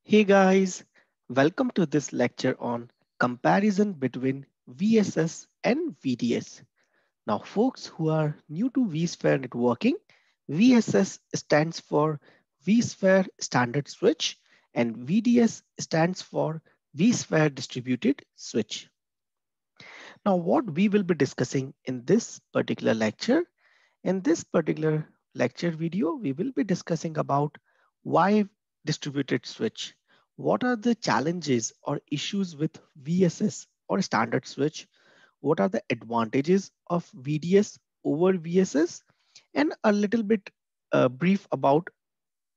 Hey guys, welcome to this lecture on comparison between VSS and VDS. Now, folks who are new to vSphere networking, VSS stands for vSphere Standard Switch and VDS stands for vSphere Distributed Switch. Now, what we will be discussing in this particular lecture, in this particular lecture video, we will be discussing about why distributed switch. What are the challenges or issues with VSS or standard switch? What are the advantages of VDS over VSS? And a little bit brief about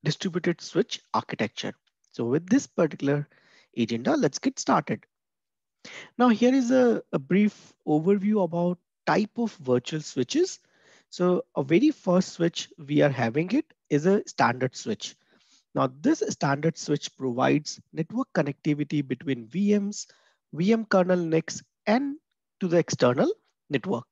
distributed switch architecture. So with this particular agenda, let's get started. Now here is a brief overview about type of virtual switches. So a very first switch we are having it is a standard switch. Now this standard switch provides network connectivity between VMs, VM kernel NICs and to the external network.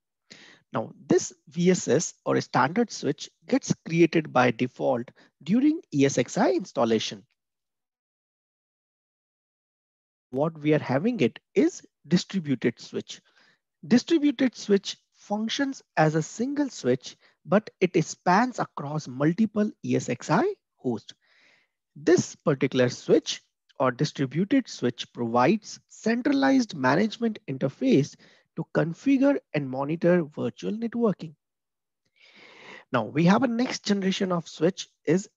Now this VSS or a standard switch gets created by default during ESXi installation. What we are having it is distributed switch. Distributed switch functions as a single switch, but it spans across multiple ESXi hosts. This particular switch or distributed switch provides centralized management interface to configure and monitor virtual networking. Now we have a next generation of switch is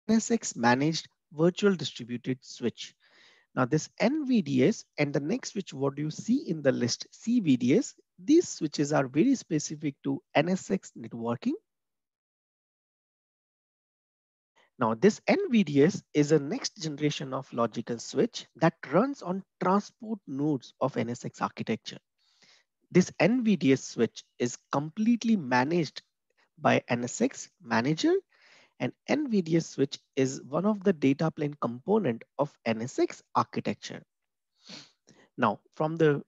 NSX managed virtual distributed switch. Now this NVDS and the next switch what you see in the list CVDS, these switches are very specific to NSX networking. Now this NVDS is a next generation of logical switch that runs on transport nodes of NSX architecture. This NVDS switch is completely managed by NSX manager and NVDS switch is one of the data plane component of NSX architecture. Now from the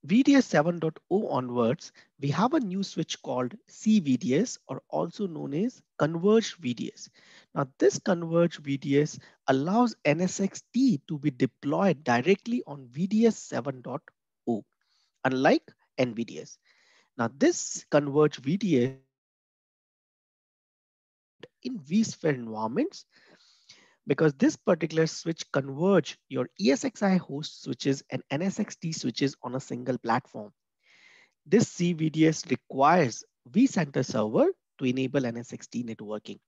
VDS 7.0 onwards, we have a new switch called CVDS or also known as Converged VDS. Now this Converged VDS allows NSXT to be deployed directly on VDS 7.0, unlike NVDS. Now this Converged VDS in vSphere environments because this particular switch converge your ESXi host switches and NSXT switches on a single platform. This CVDS requires vCenter server to enable NSXT networking.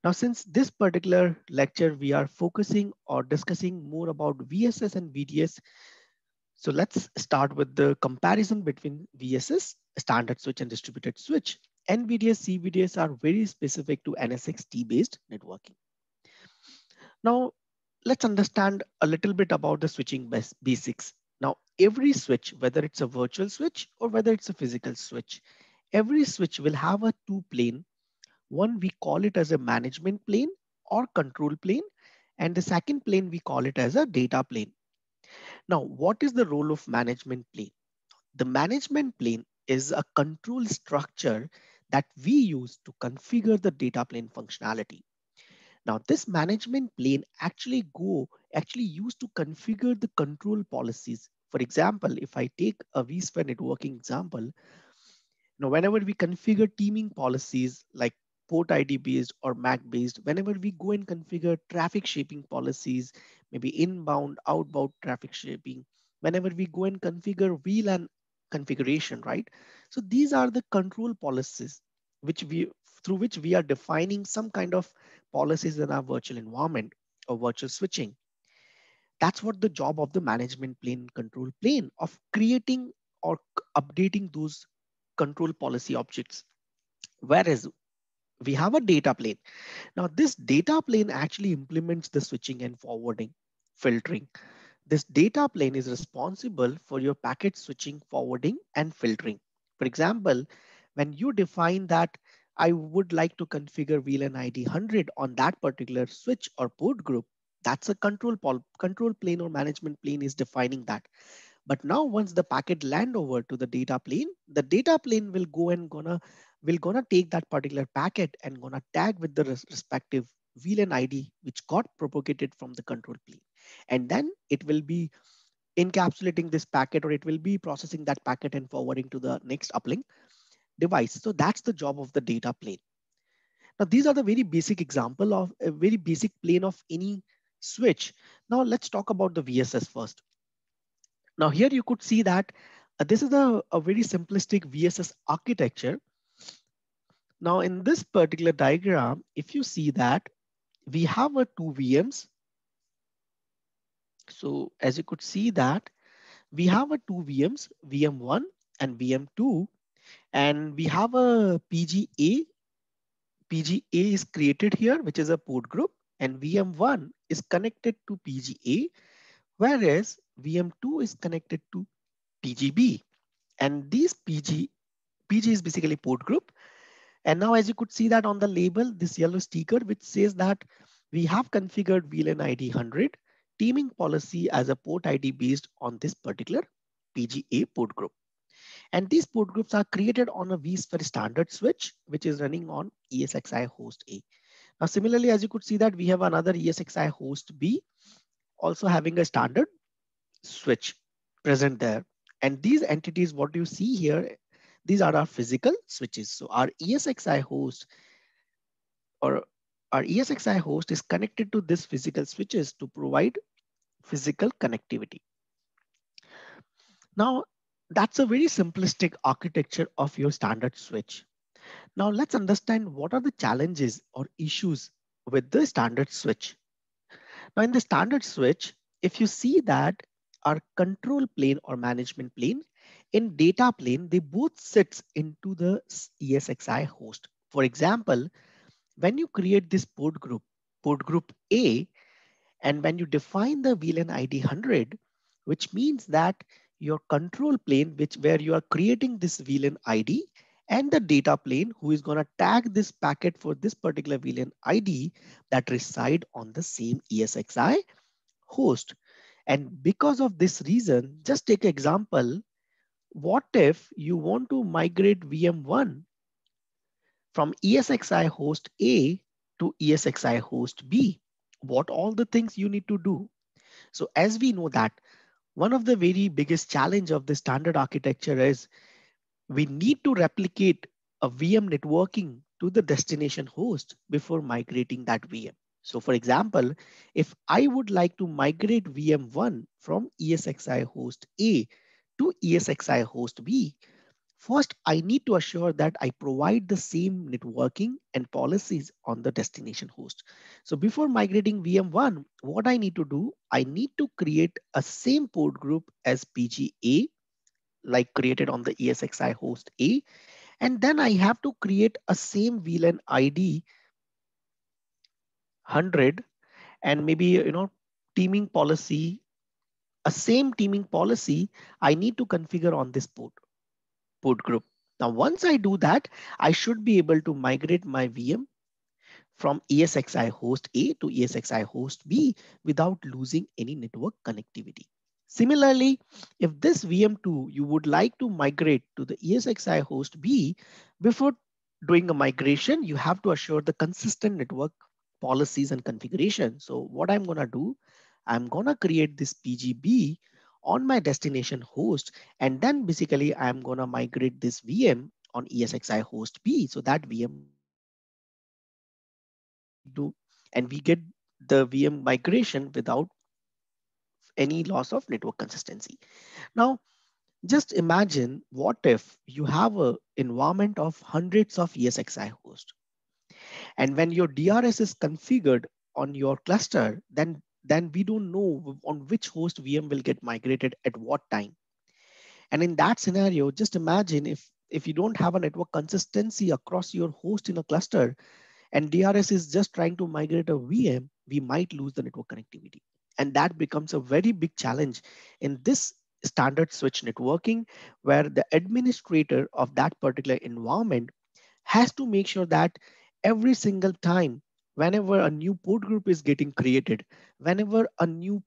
Now, since this particular lecture, we are focusing or discussing more about VSS and VDS. So let's start with the comparison between VSS, standard switch and distributed switch. NVDS, CVDS are very specific to NSXT based networking. Now, let's understand a little bit about the switching basics. Now, every switch, whether it's a virtual switch or whether it's a physical switch, every switch will have a two plane. One, we call it as a management plane or control plane. And the second plane, we call it as a data plane. Now, what is the role of management plane? The management plane is a control structure that we use to configure the data plane functionality. Now, this management plane actually used to configure the control policies. For example, if I take a vSphere networking example, now whenever we configure teaming policies like port ID based or MAC based, whenever we go and configure traffic shaping policies, maybe inbound, outbound traffic shaping, whenever we go and configure VLAN configuration, right? So these are the control policies which we through which we are defining some kind of policies in our virtual environment or virtual switching. That's what the job of the management plane control plane of creating or updating those control policy objects. Whereas we have a data plane. Now this data plane actually implements the switching and forwarding, filtering. This data plane is responsible for your packet switching, forwarding, and filtering. For example, when you define that I would like to configure VLAN ID 100 on that particular switch or port group, that's a control plane or management plane is defining that. But now once the packet land over to the data plane will go and gonna take that particular packet and gonna tag with the respective VLAN ID which got propagated from the control plane. And then it will be encapsulating this packet, or it will be processing that packet and forwarding to the next uplink device. So that's the job of the data plane. Now, these are the very basic example of a very basic plane of any switch. Now, let's talk about the VSS first. Now, here you could see that this is a very simplistic VSS architecture. Now, in this particular diagram, if you see that we have a two VMs. So as you could see that we have a two VMs, VM1 and VM2, and we have a PGA. PGA is created here, which is a port group, and VM1 is connected to PGA, whereas VM2 is connected to PGB. And these PG is basically port group. And now as you could see that on the label, this yellow sticker, which says that we have configured VLAN ID 100 teaming policy as a port ID based on this particular PGA port group. And these port groups are created on a vSphere standard switch, which is running on ESXi host A. Now, similarly, as you could see that we have another ESXi host B also having a standard switch present there. And these entities, what you see here, these are our physical switches. So our ESXi host or our ESXi host is connected to this physical switches to provide physical connectivity. Now, that's a very simplistic architecture of your standard switch. Now let's understand what are the challenges or issues with the standard switch. Now in the standard switch, if you see that our control plane or management plane in data plane, they both sits into the ESXi host. For example, when you create this port group A, and when you define the VLAN ID 100, which means that your control plane, where you are creating this VLAN ID, and the data plane who is going to tag this packet for this particular VLAN ID that reside on the same ESXi host. And because of this reason, just take an example. What if you want to migrate VM1 from ESXi host A to ESXi host B? What all the things you need to do? So as we know that one of the very biggest challenge of the standard architecture is we need to replicate a VM networking to the destination host before migrating that VM. So for example, if I would like to migrate VM1 from ESXi host A to ESXi host B, first, I need to assure that I provide the same networking and policies on the destination host. So before migrating VM1, what I need to do, I need to create a same port group as PGA, like created on the ESXi host A. And then I have to create a same VLAN ID 100 and maybe, teaming policy, a same teaming policy I need to configure on this port group. Now, once I do that, I should be able to migrate my VM from ESXi host A to ESXi host B without losing any network connectivity. Similarly, if this VM2 you would like to migrate to the ESXi host B, before doing a migration, you have to assure the consistent network policies and configuration. So what I'm going to do, I'm going to create this PGB on my destination host, and then basically I'm going to migrate this VM on ESXi host B. So that VM do, and we get the VM migration without any loss of network consistency. Now, just imagine what if you have an environment of hundreds of ESXi hosts, and when your DRS is configured on your cluster, then we don't know on which host VM will get migrated at what time. And in that scenario, just imagine if you don't have a network consistency across your host in a cluster, and DRS is just trying to migrate a VM, we might lose the network connectivity. And that becomes a very big challenge in this standard switch networking, where the administrator of that particular environment has to make sure that every single time, whenever a new port group is getting created, whenever a new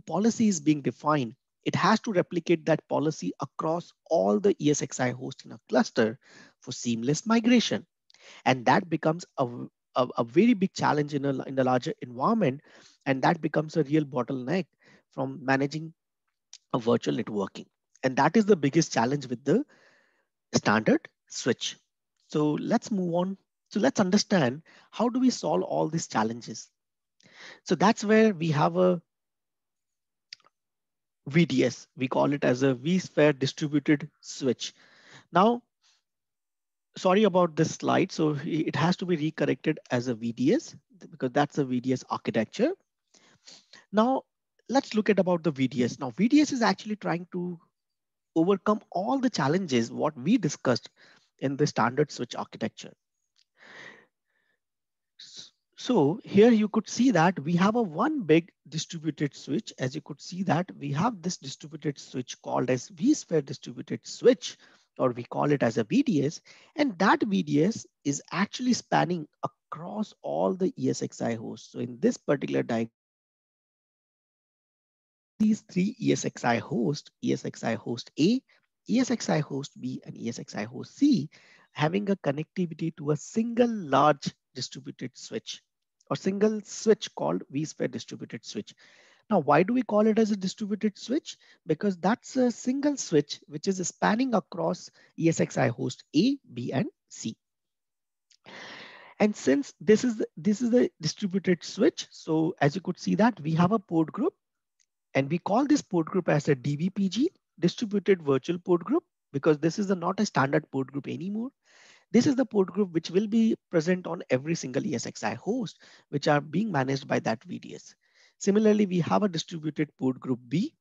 policy is being defined, it has to replicate that policy across all the ESXi hosts in a cluster for seamless migration. And that becomes a a very big challenge in the larger environment, and that becomes a real bottleneck from managing a virtual networking. And that is the biggest challenge with the standard switch. So let's move on. So let's understand how do we solve all these challenges. So that's where we have a VDS. We call it as a vSphere distributed switch. Now, sorry about this slide. So it has to be recorrected as a VDS because that's a VDS architecture. Now, let's look at about the VDS. Now, VDS is actually trying to overcome all the challenges what we discussed in the standard switch architecture. So here you could see that we have a one big distributed switch. As you could see that we have this distributed switch called as vSphere distributed switch, or we call it as a VDS. And that VDS is actually spanning across all the ESXi hosts. So in this particular diagram, these three ESXi host A, ESXi host B, and ESXi host C, having a connectivity to a single large distributed switch or single switch called vSphere distributed switch. Now, why do we call it as a distributed switch? Because that's a single switch which is spanning across ESXi host A, B, and C. And since this is the distributed switch, so as you could see that we have a port group. And we call this port group as a DVPG, distributed virtual port group, because this is not a standard port group anymore. This is the port group which will be present on every single ESXi host, which are being managed by that VDS. Similarly, we have a distributed port group B,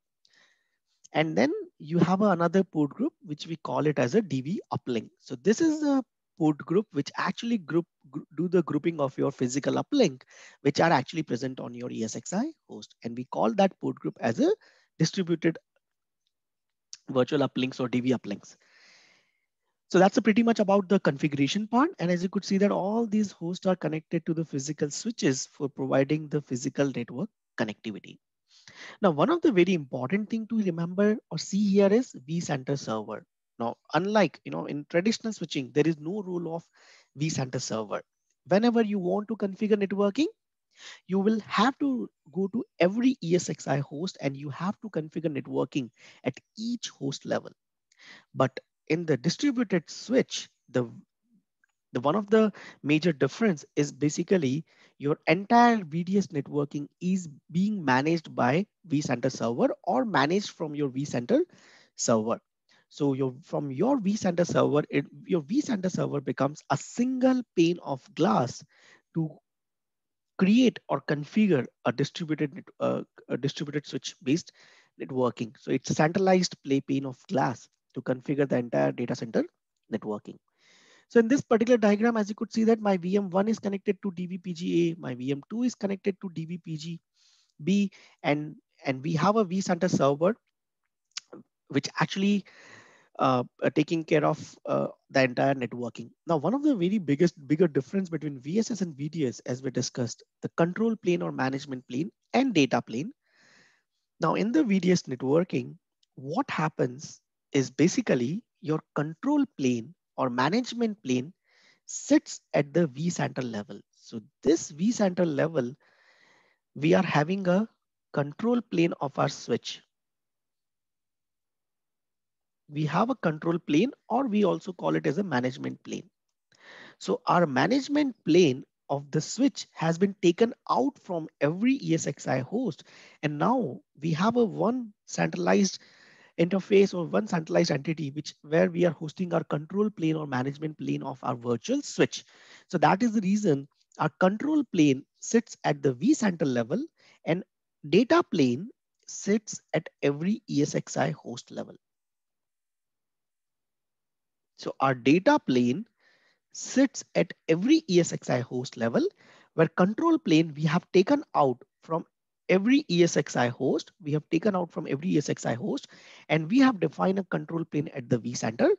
and then you have another port group, which we call it as a DV uplink. So this is a port group which actually do the grouping of your physical uplink, which are actually present on your ESXi host. And we call that port group as a distributed virtual uplinks or DV uplinks. So that's pretty much about the configuration part. And as you could see that all these hosts are connected to the physical switches for providing the physical network connectivity. Now, one of the very important thing to remember or see here is vCenter server. Now, unlike in traditional switching, there is no rule of vCenter server. Whenever you want to configure networking, you will have to go to every ESXi host and you have to configure networking at each host level. But in the distributed switch, the one of the major difference is basically your entire VDS networking is being managed by vCenter server or managed from your vCenter server. So from your vCenter server, your vCenter server becomes a single pane of glass to create or configure a distributed switch based networking. So it's a centralized play pane of glass to configure the entire data center networking. So in this particular diagram, as you could see that my VM1 is connected to DVPG-A, my VM2 is connected to DVPG-B, and we have a vCenter server which actually taking care of the entire networking. Now, one of the very bigger difference between VSS and VDS, as we discussed, the control plane or management plane and data plane. Now, in the VDS networking, what happens is basically your control plane or management plane sits at the vCenter level. So this vCenter level, we are having a control plane of our switch. We have a control plane, or we also call it as a management plane. So our management plane of the switch has been taken out from every ESXi host. And now we have a one centralized interface or one centralized entity which where we are hosting our control plane or management plane of our virtual switch. So that is the reason our control plane sits at the vCenter level and data plane sits at every ESXi host level. So our data plane sits at every ESXi host level, where control plane we have taken out from every ESXi host. We have taken out from every ESXi host, and we have defined a control plane at the vCenter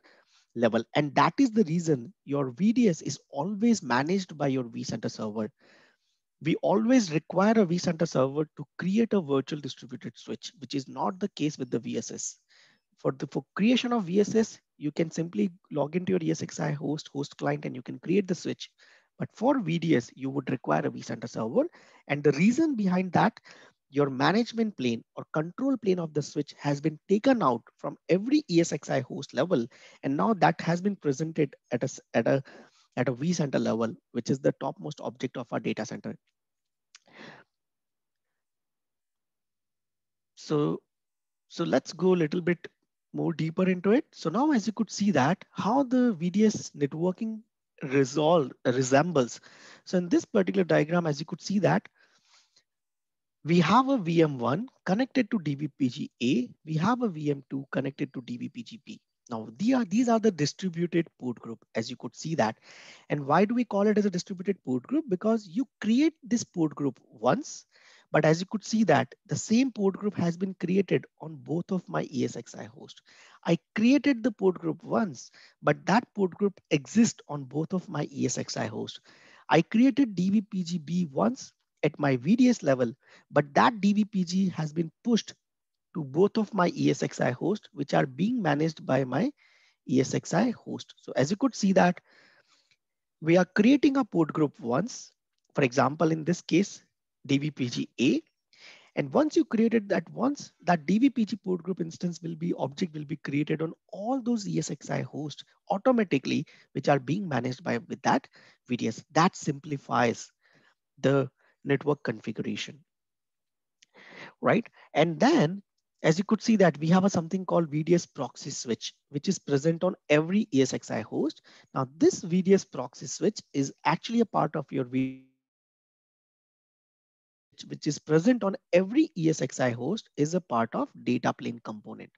level. And that is the reason your VDS is always managed by your vCenter server. We always require a vCenter server to create a virtual distributed switch, which is not the case with the VSS. For creation of VSS, you can simply log into your ESXi host client and you can create the switch. But for VDS, you would require a vCenter server. And the reason behind that, your management plane or control plane of the switch has been taken out from every ESXi host level. And now that has been presented at a vCenter level, which is the topmost object of our data center. So, so let's go a little bit more deeper into it. So now as you could see that how the VDS networking resembles. So in this particular diagram, as you could see that we have a VM1 connected to DVPG-A. We have a VM2 connected to DVPG-B. Now, these are the distributed port group, as you could see that. And why do we call it as a distributed port group? Because you create this port group once, but as you could see that the same port group has been created on both of my ESXi host. I created the port group once, but that port group exists on both of my ESXi host. I created DVPG-B once at my VDS level, but that DVPG has been pushed to both of my ESXi hosts, which are being managed by my ESXi host. So as you could see that we are creating a port group once, for example, in this case, DVPG-A. And once you created that once, that DVPG port group instance object will be created on all those ESXi hosts automatically, which are being managed by with that VDS. That simplifies the network configuration, right? And then as you could see that we have a something called VDS proxy switch, which is present on every ESXi host. Now this VDS proxy switch is actually a part of your VDS network, which is present on every ESXi host is a part of data plane component.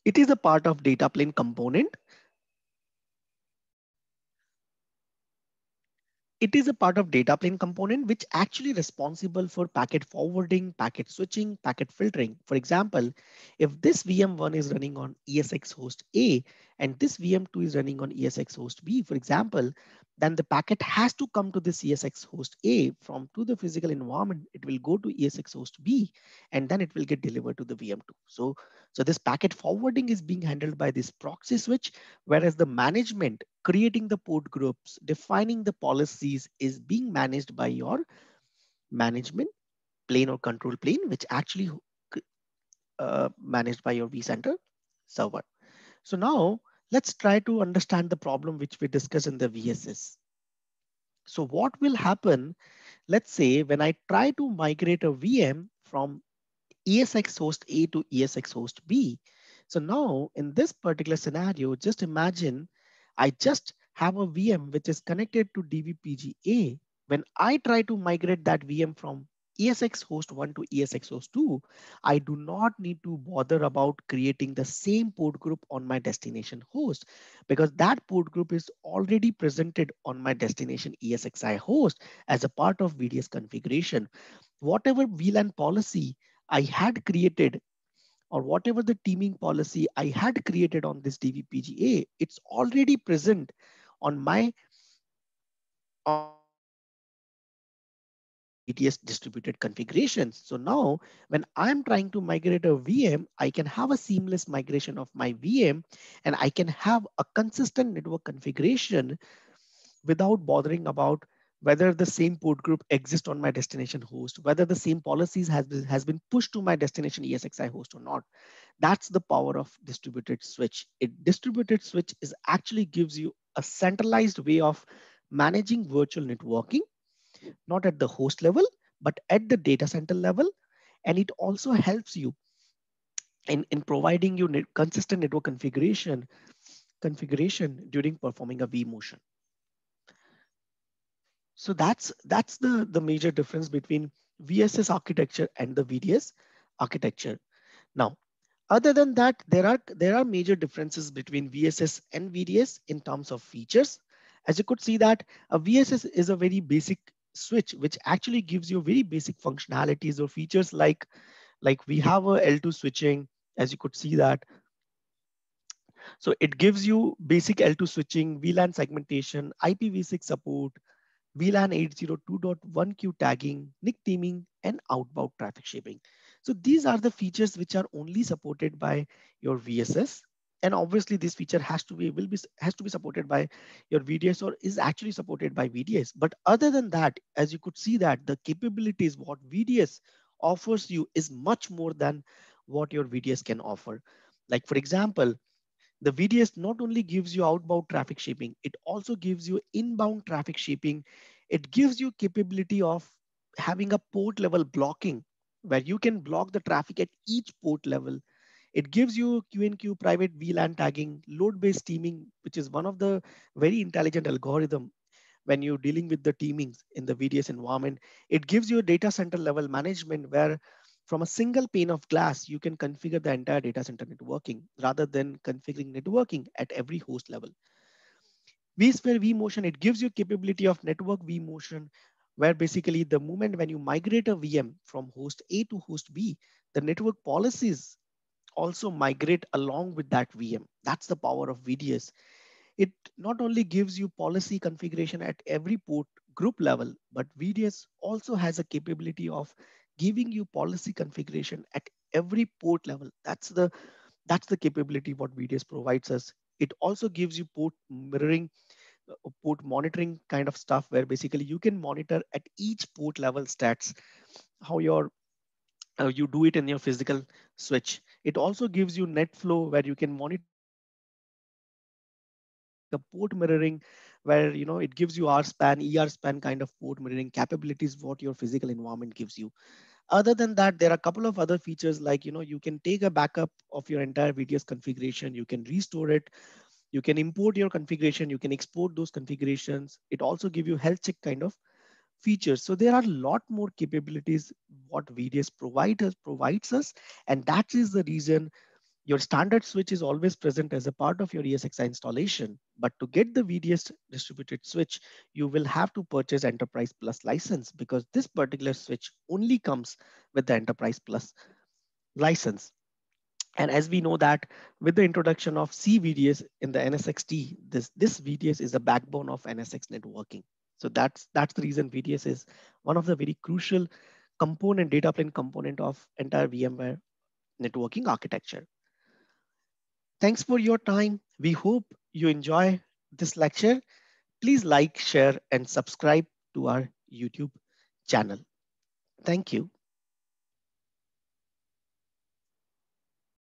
It is a part of data plane component. It is a part of data plane component which actually responsible for packet forwarding, packet switching, packet filtering. For example, if this VM1 is running on ESX host A and this VM2 is running on ESX host B, for example, then the packet has to come to this ESX host A from to the physical environment. It will go to ESX host B and then it will get delivered to the VM2. So this packet forwarding is being handled by this proxy switch, whereas the management, creating the port groups, defining the policies is being managed by your management plane or control plane, which actually managed by your vCenter server. So now let's try to understand the problem which we discussed in the VSS. So what will happen, let's say when I try to migrate a VM from ESX host A to ESX host B. So now in this particular scenario, just imagine I just have a VM which is connected to DVPG-A. When I try to migrate that VM from ESX host 1 to ESX host 2, I do not need to bother about creating the same port group on my destination host because that port group is already presented on my destination ESXi host as a part of VDS configuration. Whatever VLAN policy I had created or whatever the teaming policy I had created on this DVPGA, it's already present on my VDS distributed configurations. So now when I'm trying to migrate a VM, I can have a seamless migration of my VM and I can have a consistent network configuration without bothering about whether the same port group exists on my destination host, whether the same policies has been pushed to my destination ESXi host or not. That's the power of distributed switch. Distributed switch is actually gives you a centralized way of managing virtual networking, not at the host level, but at the data center level. And it also helps you in providing you consistent network configuration during performing a vMotion. So that's the major difference between VSS architecture and the VDS architecture. Now, other than that, there are major differences between VSS and VDS in terms of features. As you could see that a VSS is a very basic switch, which actually gives you very basic functionalities or features like we have a L2 switching, as you could see that. So it gives you basic L2 switching, VLAN segmentation, IPv6 support, VLAN 802.1q tagging, NIC theming, and outbound traffic shaping. So these are the features which are only supported by your VSS. And obviously this feature has to be supported by your VDS, or is actually supported by VDS. But other than that, as you could see, that the capabilities what VDS offers you is much more than what your VDS can offer. Like for example, the VDS not only gives you outbound traffic shaping, it also gives you inbound traffic shaping. It gives you capability of having a port level blocking, where you can block the traffic at each port level. It gives you QNQ private VLAN tagging, load-based teaming, which is one of the very intelligent algorithm when you're dealing with the teamings in the VDS environment. It gives you a data center level management where from a single pane of glass, you can configure the entire data center networking rather than configuring networking at every host level. vSphere vMotion, it gives you capability of network vMotion, where basically the moment when you migrate a VM from host A to host B, the network policies also migrate along with that VM. That's the power of VDS. It not only gives you policy configuration at every port group level, but VDS also has a capability of giving you policy configuration at every port level. That's the capability what VDS provides us. It also gives you port mirroring, port monitoring kind of stuff, where basically you can monitor at each port level stats how you do it in your physical switch. It also gives you net flow, where you can monitor the traffic at each port level. It's like a port mirroring, where it gives you R span, ER span kind of port mirroring capabilities what your physical environment gives you. Other than that, there are a couple of other features, like you can take a backup of your entire VDS configuration, you can restore it, you can import your configuration, you can export those configurations. It also give you health check kind of features. So there are a lot more capabilities what VDS provides us, and that is the reason your standard switch is always present as a part of your ESXi installation. But to get the VDS distributed switch, you will have to purchase Enterprise Plus license, because this particular switch only comes with the Enterprise Plus license. And as we know that with the introduction of CVDS in the NSXT, this VDS is the backbone of NSX networking. So that's the reason VDS is one of the very crucial component, data plane component of entire VMware networking architecture. Thanks for your time. We hope you enjoy this lecture. Please like, share, and subscribe to our YouTube channel. Thank you.